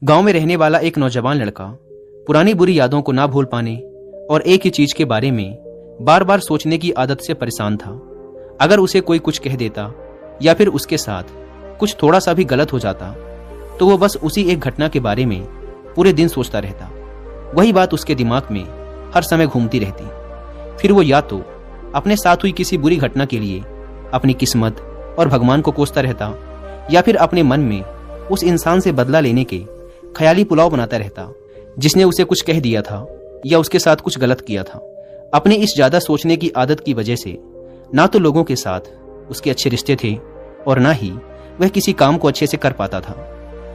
गांव में रहने वाला एक नौजवान लड़का पुरानी बुरी यादों को ना भूल पाने और एक ही चीज के बारे में बार बार सोचने की आदत से परेशान था। अगर उसे कोई कुछ कह देता या फिर उसके साथ कुछ थोड़ा सा भी गलत हो जाता तो वो बस उसी एक घटना के बारे में पूरे दिन सोचता रहता। वही बात उसके दिमाग में हर समय घूमती रहती। फिर वो या तो अपने साथ हुई किसी बुरी घटना के लिए अपनी किस्मत और भगवान को कोसता रहता या फिर अपने मन में उस इंसान से बदला लेने के ख्याली पुलाव बनाता रहता जिसने उसे कुछ कह दिया था या उसके साथ कुछ गलत किया था। अपने इस ज्यादा सोचने की आदत की वजह से ना तो लोगों के साथ उसके अच्छे रिश्ते थे और ना ही वह किसी काम को अच्छे से कर पाता था।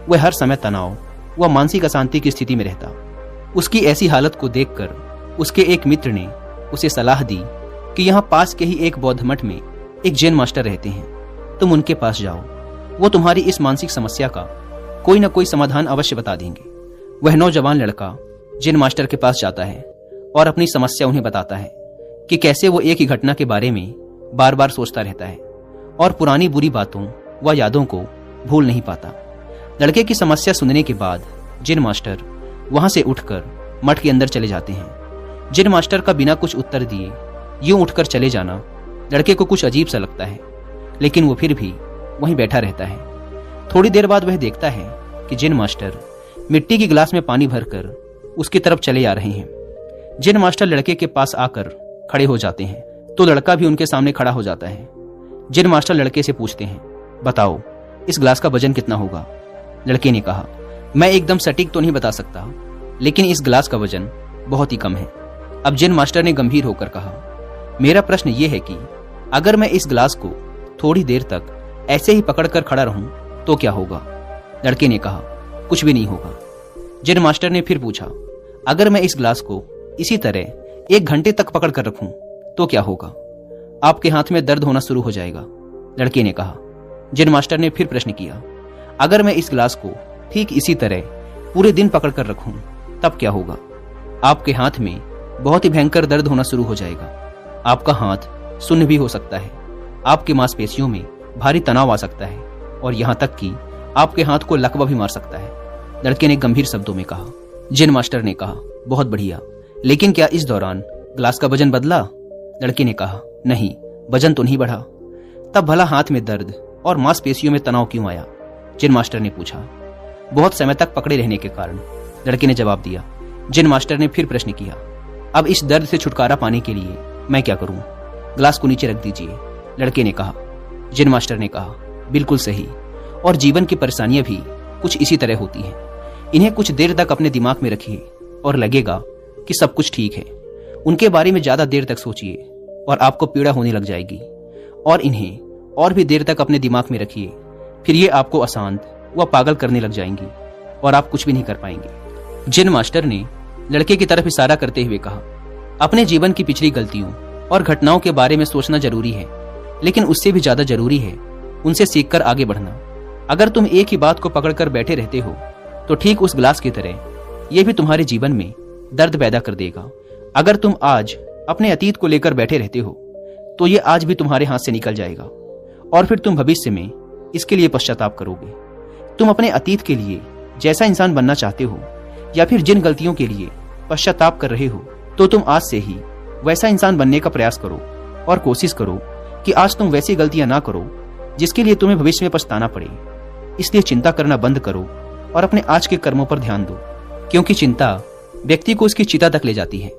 वह हर समय तनाव व मानसिक अशांति की स्थिति में रहता। उसकी ऐसी हालत को देखकर उसके एक मित्र ने उसे सलाह दी कि यहाँ पास के ही एक बौद्ध मठ में एक जैन मास्टर रहते हैं, तुम उनके पास जाओ, वो तुम्हारी इस मानसिक समस्या का कोई न कोई समाधान अवश्य बता देंगे। वह नौजवान लड़का जैन मास्टर के पास जाता है और अपनी समस्या उन्हें बताता है कि कैसे वो एक ही घटना के बारे में बार बार सोचता रहता है और पुरानी बुरी बातों व यादों को भूल नहीं पाता। लड़के की समस्या सुनने के बाद जैन मास्टर वहां से उठकर मठ के अंदर चले जाते हैं। जैन मास्टर का बिना कुछ उत्तर दिए यूं उठकर चले जाना लड़के को कुछ अजीब सा लगता है, लेकिन वो फिर भी वहीं बैठा रहता है। थोड़ी देर बाद वह देखता है कि जैन मास्टर मिट्टी की गिलास में पानी भरकर उसकी तरफ चले आ रहे हैं। जैन मास्टर लड़के के पास आकर खड़े हो जाते हैं तो लड़का भी उनके सामने खड़ा हो जाता है। जैन मास्टर लड़के से पूछते हैं, बताओ इस गिलास का वजन कितना होगा? लड़के ने कहा, मैं एकदम सटीक तो नहीं बता सकता, लेकिन इस गिलास का वजन बहुत ही कम है। अब जैन मास्टर ने गंभीर होकर कहा, मेरा प्रश्न यह है कि अगर मैं इस गिलास को थोड़ी देर तक ऐसे ही पकड़कर खड़ा रहूं तो क्या होगा? लड़के ने कहा, कुछ भी नहीं होगा। जैन मास्टर ने फिर पूछा, अगर मैं इस गिलास को इसी तरह 1 घंटे तक पकड़ कर रखूं तो क्या होगा? आपके हाथ में दर्द होना शुरू हो जाएगा। लड़के ने कहा। जैन मास्टर ने फिर प्रश्न किया, अगर मैं इस गिलास को ठीक इसी तरह पूरे दिन पकड़ कर रखूं तब क्या होगा? आपके हाथ में बहुत ही भयंकर दर्द होना शुरू हो जाएगा। आपका हाथ सुन्न भी हो सकता है, आपकी मांसपेशियों में भारी तनाव आ सकता है और यहाँ तक कि आपके हाथ को लकवा भी मार सकता है। लड़के ने गंभीर शब्दों में कहा। जैन मास्टर ने कहा, बहुत बढ़िया, लेकिन क्या इस दौरान गिलास का वजन बदला? लड़के ने कहा, नहीं, वजन तो नहीं बढ़ा। तब भला हाथ में दर्द और मांसपेशियों में तनाव क्यों आया? जैन मास्टर ने पूछा। बहुत समय तक पकड़े रहने के कारण, लड़के ने जवाब दिया। जैन मास्टर ने फिर प्रश्न किया, अब इस दर्द से छुटकारा पाने के लिए मैं क्या करूं? गिलास को नीचे रख दीजिए। लड़के ने कहा। जैन मास्टर ने कहा, बिल्कुल सही, और जीवन की परेशानियां भी कुछ इसी तरह होती हैं। इन्हें कुछ देर तक अपने दिमाग में रखिए और लगेगा कि सब कुछ ठीक है। उनके बारे में ज्यादा देर तक सोचिए और आपको पीड़ा होने लग जाएगी, और इन्हें और भी देर तक अपने दिमाग में रखिए, फिर ये आपको अशांत व पागल करने लग जाएंगी और आप कुछ भी नहीं कर पाएंगे। जैन मास्टर ने लड़के की तरफ इशारा करते हुए कहा, अपने जीवन की पिछली गलतियों और घटनाओं के बारे में सोचना जरूरी है, लेकिन उससे भी ज्यादा जरूरी है उनसे सीखकर आगे बढ़ना। अगर तुम एक ही बात को पकड़कर बैठे रहते हो तो ठीक उस गिलास की तरह यह भी तुम्हारे जीवन में दर्द पैदा कर देगा। अगर तुम आज अपने अतीत को लेकर बैठे रहते हो तो ये आज भी तुम्हारे हाथ से निकल जाएगा और फिर तुम भविष्य में इसके लिए पश्चाताप करोगे। तुम अपने अतीत के लिए जैसा इंसान बनना चाहते हो या फिर जिन गलतियों के लिए पश्चाताप कर रहे हो, तो तुम आज से ही वैसा इंसान बनने का प्रयास करो और कोशिश करो कि आज तुम वैसी गलतियां ना करो जिसके लिए तुम्हें भविष्य में पछताना पड़े। इसलिए चिंता करना बंद करो और अपने आज के कर्मों पर ध्यान दो, क्योंकि चिंता व्यक्ति को उसकी चिता तक ले जाती है।